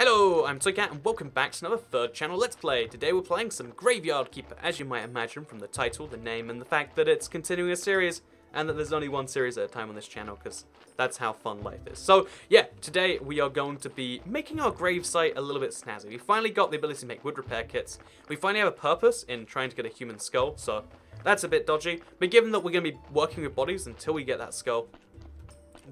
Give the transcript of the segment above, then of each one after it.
Hello, I'm Toycat and welcome back to another third channel Let's Play. Today we're playing some Graveyard Keeper, as you might imagine from the title, the name, and the fact that it's continuing a series, and that there's only one series at a time on this channel, because that's how fun life is. So, yeah, today we are going to be making our gravesite a little bit snazzy. We finally got the ability to make wood repair kits. We finally have a purpose in trying to get a human skull, so that's a bit dodgy. But given that we're going to be working with bodies until we get that skull,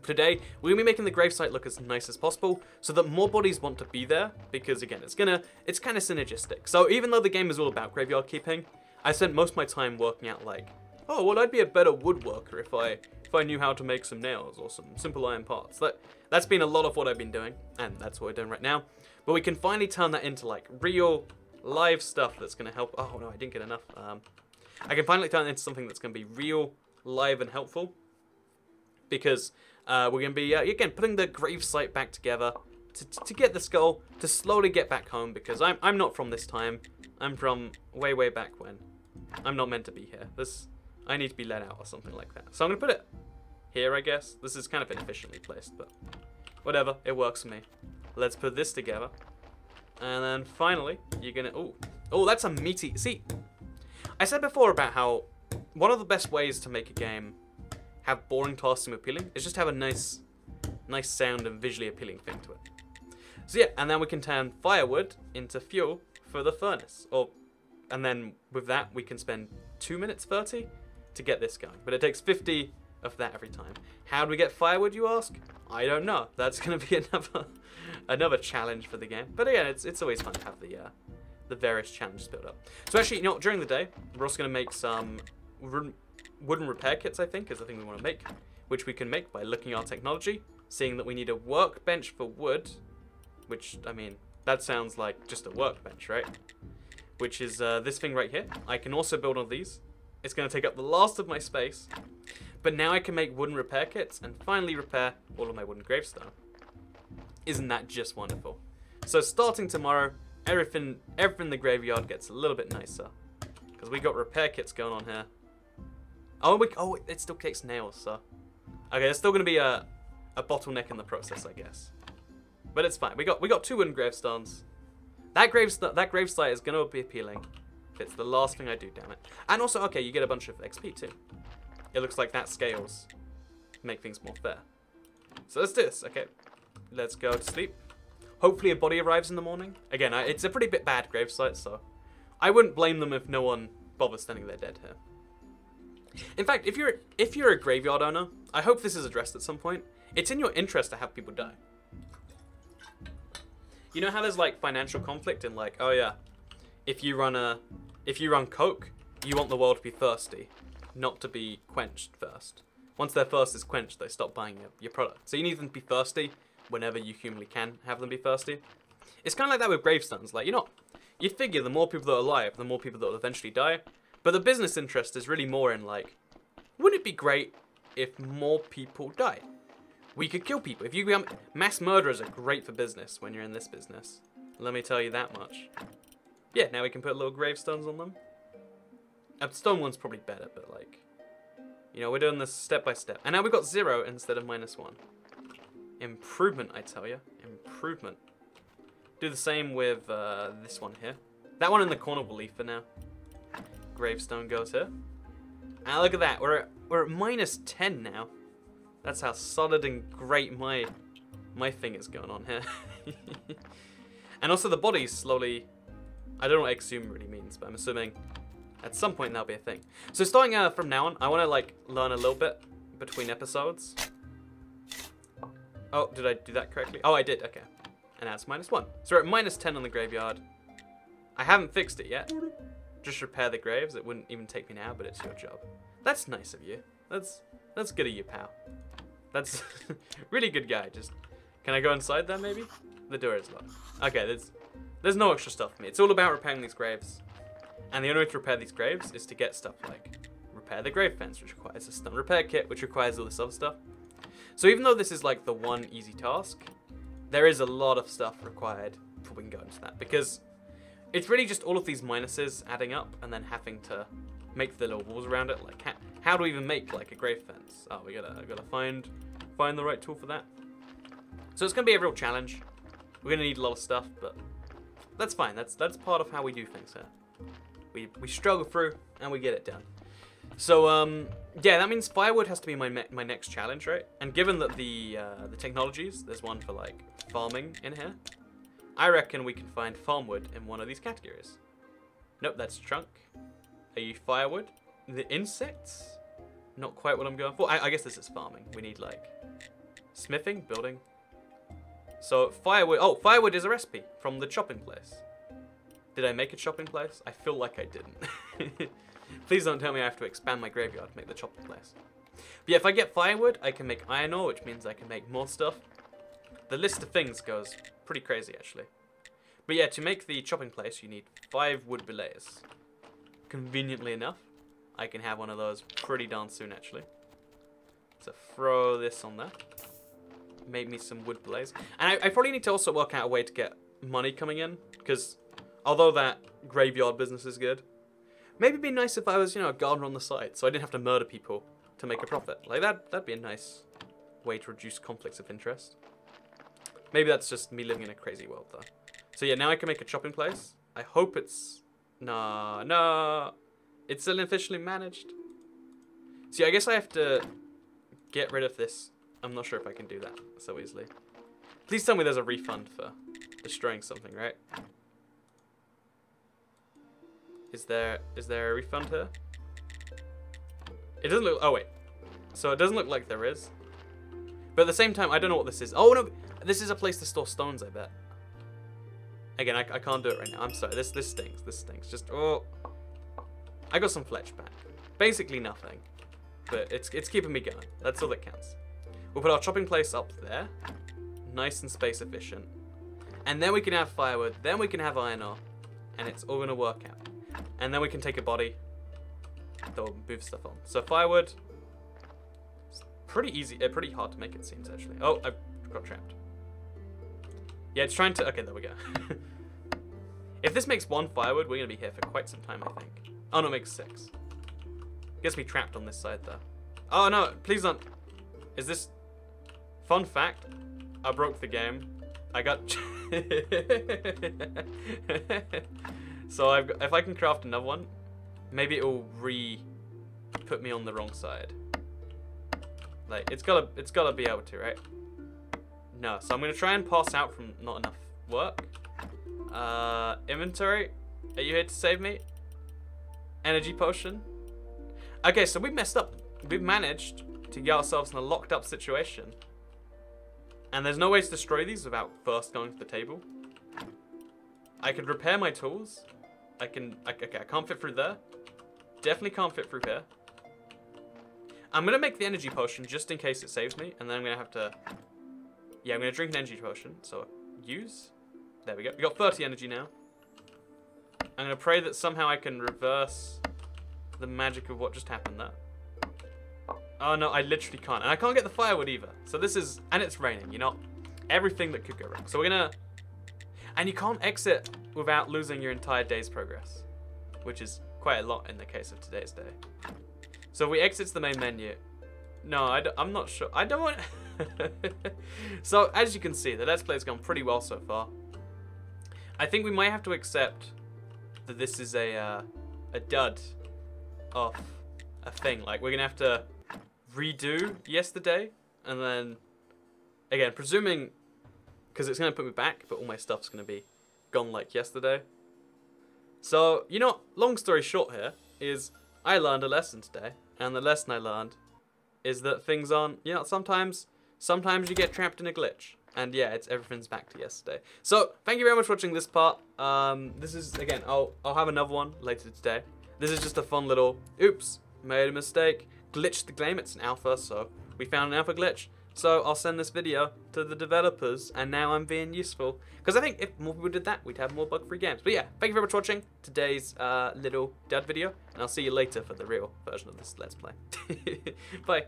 today, we're going to be making the gravesite look as nice as possible so that more bodies want to be there because, again, it's kind of synergistic. So even though the game is all about graveyard keeping, I spent most of my time working out like, oh, well, I'd be a better woodworker if I knew how to make some nails or some simple iron parts. That's been a lot of what I've been doing, and that's what we're doing right now. But we can finally turn that into like real live stuff that's going to help. Oh, no, I didn't get enough. I can finally turn it into something that's going to be real, live, and helpful because we're going to be, again, putting the gravesite back together to get the skull, to slowly get back home, because I'm not from this time. I'm from way, way back when. I'm not meant to be here. I need to be let out or something like that. So I'm going to put it here, I guess. This is kind of inefficiently placed, but whatever. It works for me. Let's put this together. And then finally, you're going to... Oh, that's a meaty... See, I said before about how one of the best ways to make a game have boring tasks seem appealing is just have a nice sound and visually appealing thing to it. So yeah, and then we can turn firewood into fuel for the furnace. And then with that, we can spend 2 minutes 30 to get this going. But it takes 50 of that every time. How do we get firewood, you ask? I don't know. That's going to be another challenge for the game. But again, it's always fun to have the various challenges built up. So actually, you know, during the day, we're also going to make some wooden repair kits, I think, is the thing we want to make, which we can make by looking at our technology, seeing that we need a workbench for wood, which, I mean, that sounds like just a workbench, right? Which is this thing right here. I can also build on these. It's going to take up the last of my space, but now I can make wooden repair kits and finally repair all of my wooden gravestone. Isn't that just wonderful? So starting tomorrow, everything in the graveyard gets a little bit nicer, because we got repair kits going on here. Oh, it still kicks nails, so... Okay, there's still going to be a bottleneck in the process, I guess. But it's fine. We got 2 wooden gravestones. That gravesite is going to be appealing. It's the last thing I do, damn it. And also, okay, you get a bunch of XP, too. It looks like that scales make things more fair. So let's do this, okay. Let's go to sleep. Hopefully a body arrives in the morning. Again, it's a pretty bad gravesite, so I wouldn't blame them if no one bothers standing there dead here. In fact, if you're a graveyard owner, I hope this is addressed at some point. It's in your interest to have people die. You know how there's like financial conflict in like, oh yeah, if you run Coke, you want the world to be thirsty, not to be quenched first. Once their thirst is quenched, they stop buying your product. So you need them to be thirsty whenever you humanly can have them be thirsty. It's kind of like that with gravestones. Like, you figure the more people that are alive, the more people that will eventually die. But the business interest is really more in like, wouldn't it be great if more people died? We could kill people. If you become... Mass murderers are great for business when you're in this business. Let me tell you that much. Yeah, now we can put little gravestones on them. A stone one's probably better, but like... You know, we're doing this step by step. And now we've got 0 instead of -1. Improvement, I tell you. Improvement. Do the same with this one here. That one in the corner will leave for now. Gravestone goes here. And look at that, we're at -10 now. That's how solid and great my thing is going on here. And also the bodies slowly... I don't know what exhume really means, but I'm assuming at some point that'll be a thing. So starting from now on, I want to like learn a little bit between episodes. Oh, did I do that correctly? Oh, I did, okay. And that's -1. So we're at -10 on the graveyard. I haven't fixed it yet. Just repair the graves. It wouldn't even take me now, but it's your job. That's nice of you. That's good of you, pal. That's really good guy. Just, can I go inside there maybe? The door is locked. Okay, there's no extra stuff for me. It's all about repairing these graves. And the only way to repair these graves is to get stuff like repair the grave fence, which requires a stone repair kit, which requires all this other stuff. So even though this is like the one easy task, there is a lot of stuff required before we can go into that, because it's really just all of these minuses adding up and then having to make the little walls around it. Like, how do we even make like a grave fence? Oh, we gotta find the right tool for that. So it's gonna be a real challenge. We're gonna need a lot of stuff, but that's fine. That's part of how we do things here. We struggle through and we get it done. So yeah, that means firewood has to be my next challenge, right? And given that the technologies, there's one for like farming in here, I reckon we can find farmwood in one of these categories. Nope, that's trunk. Are you firewood? The insects? Not quite what I'm going for. I guess this is farming. We need like smithing, building. So firewood. Oh, firewood is a recipe from the chopping place. Did I make a chopping place? I feel like I didn't. Please don't tell me I have to expand my graveyard to make the chopping place. But yeah, if I get firewood, I can make iron ore, which means I can make more stuff. The list of things goes pretty crazy, actually. But yeah, to make the chopping place, you need 5 wood billets. Conveniently enough, I can have one of those pretty darn soon, actually. So throw this on there. Make me some wood billets. And I probably need to also work out a way to get money coming in, because although that graveyard business is good, maybe it'd be nice if I was, you know, a gardener on the side, so I didn't have to murder people to make a profit. Like that'd be a nice way to reduce conflicts of interest. Maybe that's just me living in a crazy world, though. So yeah, now I can make a chopping place. I hope it's... No. It's unofficially managed. See, I guess I have to get rid of this. I'm not sure if I can do that so easily. Please tell me there's a refund for destroying something, right? Is there a refund here? It doesn't look... Oh, wait. So it doesn't look like there is. But at the same time, I don't know what this is. Oh, no. This is a place to store stones, I bet. Again, I can't do it right now. I'm sorry. This stinks. This stinks. Just... Oh. I got some fletch back. Basically nothing. But it's keeping me going. That's all that counts. We'll put our chopping place up there. Nice and space efficient. And then we can have firewood. Then we can have iron ore. And it's all going to work out. And then we can take a body that will move stuff on. So firewood, it's pretty easy, pretty hard to make it seems actually. Oh, I got trapped. Yeah, it's trying to, okay, there we go. If this makes 1 firewood, we're gonna be here for quite some time, I think. Oh no, it makes 6. Gets me trapped on this side though. Oh no, please don't. Is this, fun fact, I broke the game. I got, so if I can craft another one, maybe it will put me on the wrong side. Like it's gotta be able to, right? No, so I'm gonna try and pass out from not enough work. Inventory, are you here to save me? Energy potion. Okay, so we messed up. We've managed to get ourselves in a locked up situation. And there's no way to destroy these without first going to the table. I could repair my tools. Okay, I can't fit through there. Definitely can't fit through here. I'm going to make the energy potion just in case it saves me. And then I'm going to have to... Yeah, I'm going to drink an energy potion. So, use. There we go. We got 30 energy now. I'm going to pray that somehow I can reverse the magic of what just happened there. Oh no, I literally can't. And I can't get the firewood either. So this is... And it's raining, you know? Everything that could go wrong. So we're going to... And you can't exit without losing your entire day's progress. Which is quite a lot in the case of today's day. So if we exit to the main menu... No, I'm not sure. I don't want... So as you can see, the Let's Play's gone pretty well so far. I think we might have to accept that this is a dud of a thing. Like, we're going to have to redo yesterday. And then, again, presuming... Because it's going to put me back, but all my stuff's going to be gone like yesterday. So, you know, long story short here is I learned a lesson today. And the lesson I learned is that things aren't, you know, sometimes you get trapped in a glitch. And yeah, everything's back to yesterday. So, thank you very much for watching this part. This is, again, I'll have another one later today. This is just a fun little, oops, made a mistake, glitched the game. It's an alpha, so we found an alpha glitch. So I'll send this video to the developers, and now I'm being useful. Because I think if more people did that, we'd have more bug-free games. But yeah, thank you very much for watching today's little dud video, and I'll see you later for the real version of this Let's Play. Bye.